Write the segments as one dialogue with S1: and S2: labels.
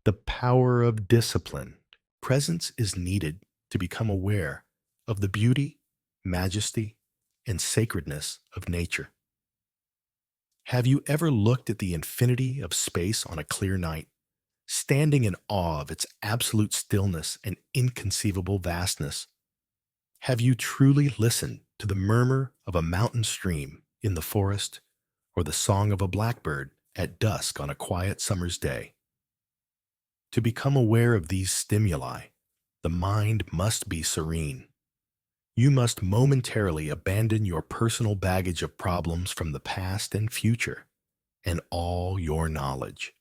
S1: The power of discipline. Presence is needed to become aware of the beauty, majesty, and sacredness of nature. Have you ever looked at the infinity of space on a clear night, standing in awe of its absolute stillness and inconceivable vastness? Have you truly listened to the murmur of a mountain stream in the forest or the song of a blackbird at dusk on a quiet summer's day? To become aware of these stimuli, the mind must be serene. You must momentarily abandon your personal baggage of problems from the past and future and all your knowledge.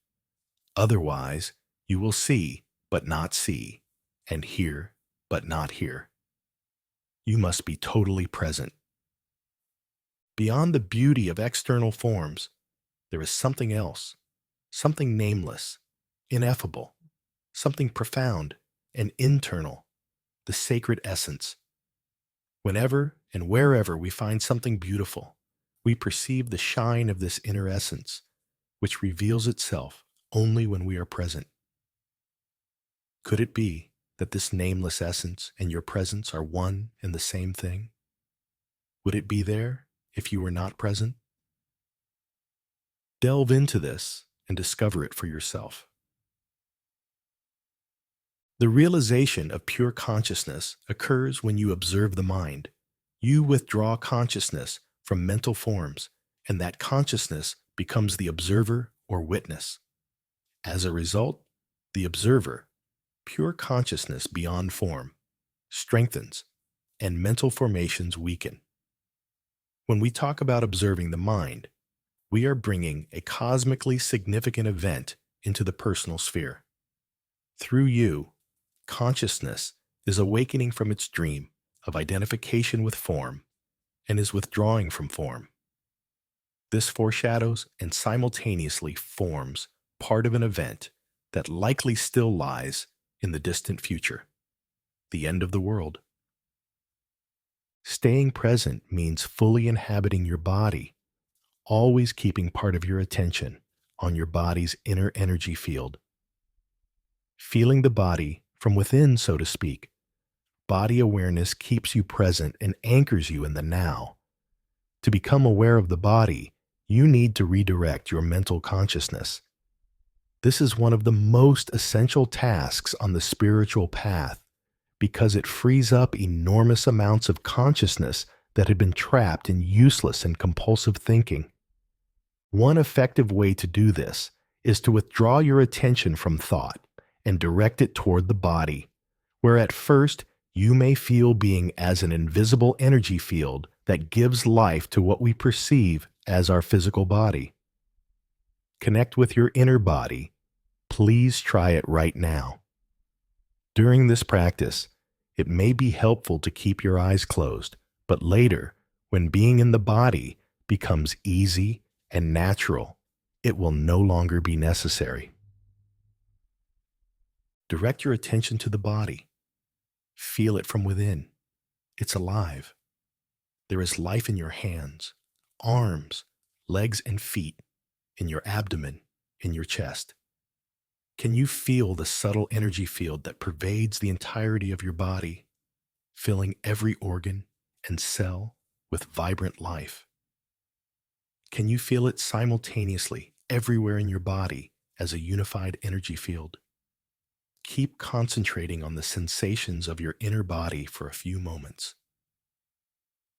S1: Otherwise, you will see but not see, and hear but not hear. You must be totally present. Beyond the beauty of external forms, there is something else, something nameless, ineffable, something profound and internal, the sacred essence. Whenever and wherever we find something beautiful, we perceive the shine of this inner essence, which reveals itself only when we are present. Could it be that this nameless essence and your presence are one and the same thing? Would it be there if you were not present? Delve into this and discover it for yourself. The realization of pure consciousness occurs when you observe the mind. You withdraw consciousness from mental forms, and that consciousness becomes the observer or witness. As a result, the observer, pure consciousness beyond form, strengthens, and mental formations weaken. When we talk about observing the mind, we are bringing a cosmically significant event into the personal sphere. Through you, consciousness is awakening from its dream of identification with form and is withdrawing from form. This foreshadows and simultaneously forms part of an event that likely still lies in the distant future, the end of the world. Staying present means fully inhabiting your body, always keeping part of your attention on your body's inner energy field. Feeling the body from within, so to speak, body awareness keeps you present and anchors you in the now. To become aware of the body, you need to redirect your mental consciousness. This is one of the most essential tasks on the spiritual path because it frees up enormous amounts of consciousness that had been trapped in useless and compulsive thinking. One effective way to do this is to withdraw your attention from thought and direct it toward the body, where at first you may feel being as an invisible energy field that gives life to what we perceive as our physical body. Connect with your inner body. Please try it right now. During this practice, it may be helpful to keep your eyes closed, but later, when being in the body becomes easy and natural, it will no longer be necessary. Direct your attention to the body. Feel it from within. It's alive. There is life in your hands, arms, legs, and feet, in your abdomen, in your chest. Can you feel the subtle energy field that pervades the entirety of your body, filling every organ and cell with vibrant life? Can you feel it simultaneously everywhere in your body as a unified energy field? Keep concentrating on the sensations of your inner body for a few moments.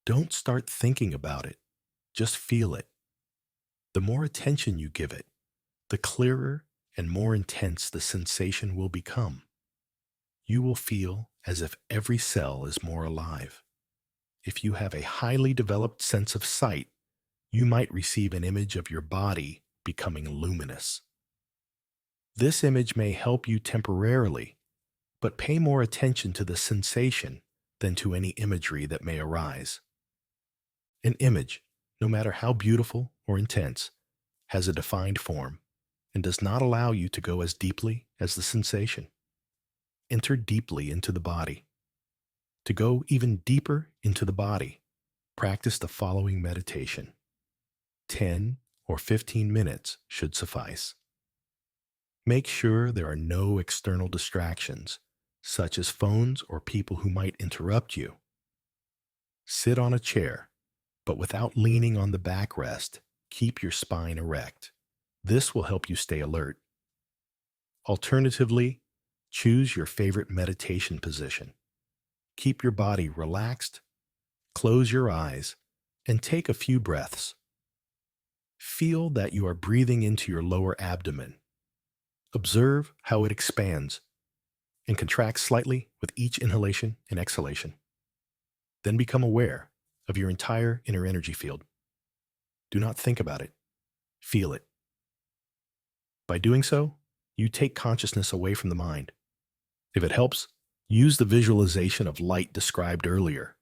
S1: Don't start thinking about it. Just feel it. The more attention you give it, the clearer and more intense the sensation will become. You will feel as if every cell is more alive. If you have a highly developed sense of sight, you might receive an image of your body becoming luminous. This image may help you temporarily, but pay more attention to the sensation than to any imagery that may arise. An image, no matter how beautiful or intense, has a defined form and does not allow you to go as deeply as the sensation. Enter deeply into the body. To go even deeper into the body, practice the following meditation. 10 or 15 minutes should suffice. Make sure there are no external distractions, such as phones or people who might interrupt you. Sit on a chair, but without leaning on the backrest. Keep your spine erect. This will help you stay alert. Alternatively, choose your favorite meditation position. Keep your body relaxed, close your eyes, and take a few breaths. Feel that you are breathing into your lower abdomen. Observe how it expands and contracts slightly with each inhalation and exhalation. Then become aware of your entire inner energy field. Do not think about it. Feel it. By doing so, you take consciousness away from the mind. If it helps, use the visualization of light described earlier.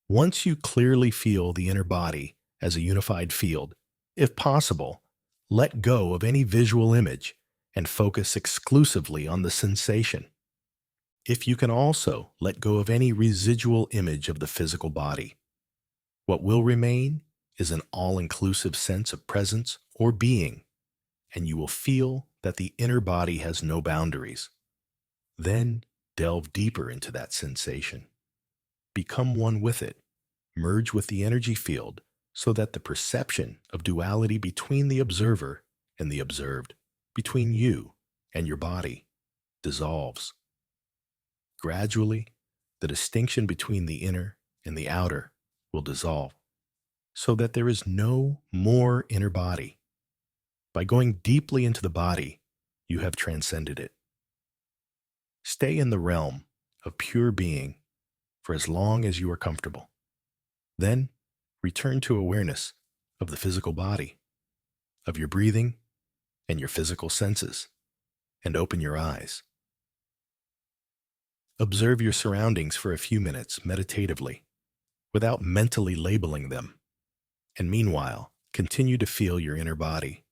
S1: Once you clearly feel the inner body as a unified field, if possible, let go of any visual image and focus exclusively on the sensation. If you can also let go of any residual image of the physical body, what will remain is an all-inclusive sense of presence or being, and you will feel that the inner body has no boundaries. Then delve deeper into that sensation. Become one with it. Merge with the energy field so that the perception of duality between the observer and the observed, between you and your body, dissolves. Gradually, the distinction between the inner and the outer will dissolve, so that there is no more inner body. By going deeply into the body, you have transcended it. Stay in the realm of pure being for as long as you are comfortable. Then, return to awareness of the physical body, of your breathing and your physical senses, and open your eyes. Observe your surroundings for a few minutes meditatively, without mentally labeling them, and meanwhile, continue to feel your inner body.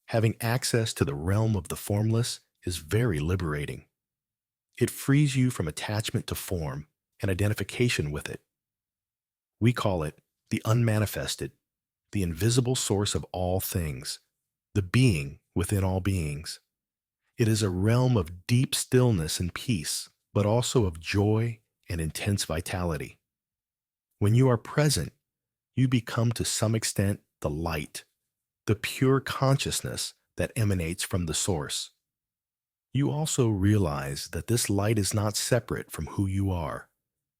S1: Having access to the realm of the formless is very liberating. It frees you from attachment to form and identification with it. We call it the unmanifested, the invisible source of all things, the being within all beings. It is a realm of deep stillness and peace, but also of joy and intense vitality. When you are present, you become to some extent the light, the pure consciousness that emanates from the source. You also realize that this light is not separate from who you are,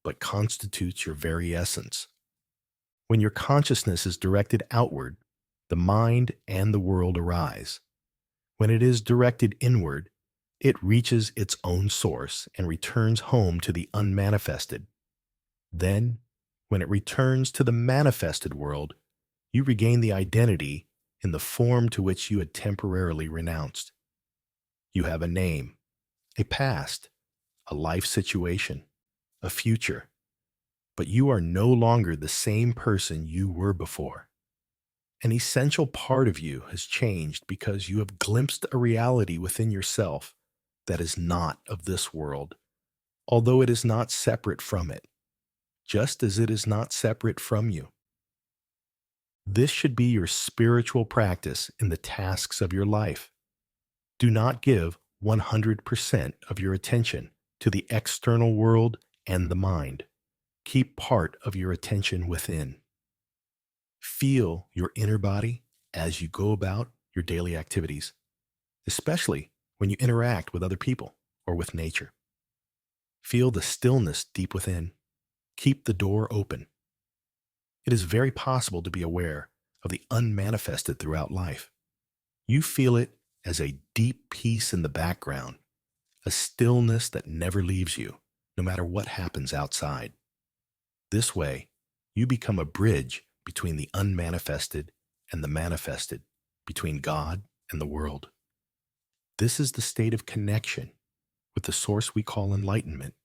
S1: but constitutes your very essence. When your consciousness is directed outward, the mind and the world arise. When it is directed inward, it reaches its own source and returns home to the unmanifested. Then, when it returns to the manifested world, you regain the identity in the form to which you had temporarily renounced. You have a name, a past, a life situation, a future, but you are no longer the same person you were before. An essential part of you has changed because you have glimpsed a reality within yourself that is not of this world, although it is not separate from it, just as it is not separate from you. This should be your spiritual practice in the tasks of your life. Do not give 100% of your attention to the external world and the mind. Keep part of your attention within. Feel your inner body as you go about your daily activities, especially when you interact with other people or with nature. Feel the stillness deep within. Keep the door open. It is very possible to be aware of the unmanifested throughout life. You feel it as a deep peace in the background, a stillness that never leaves you, no matter what happens outside. This way, you become a bridge between the unmanifested and the manifested, between God and the world. This is the state of connection with the source we call enlightenment.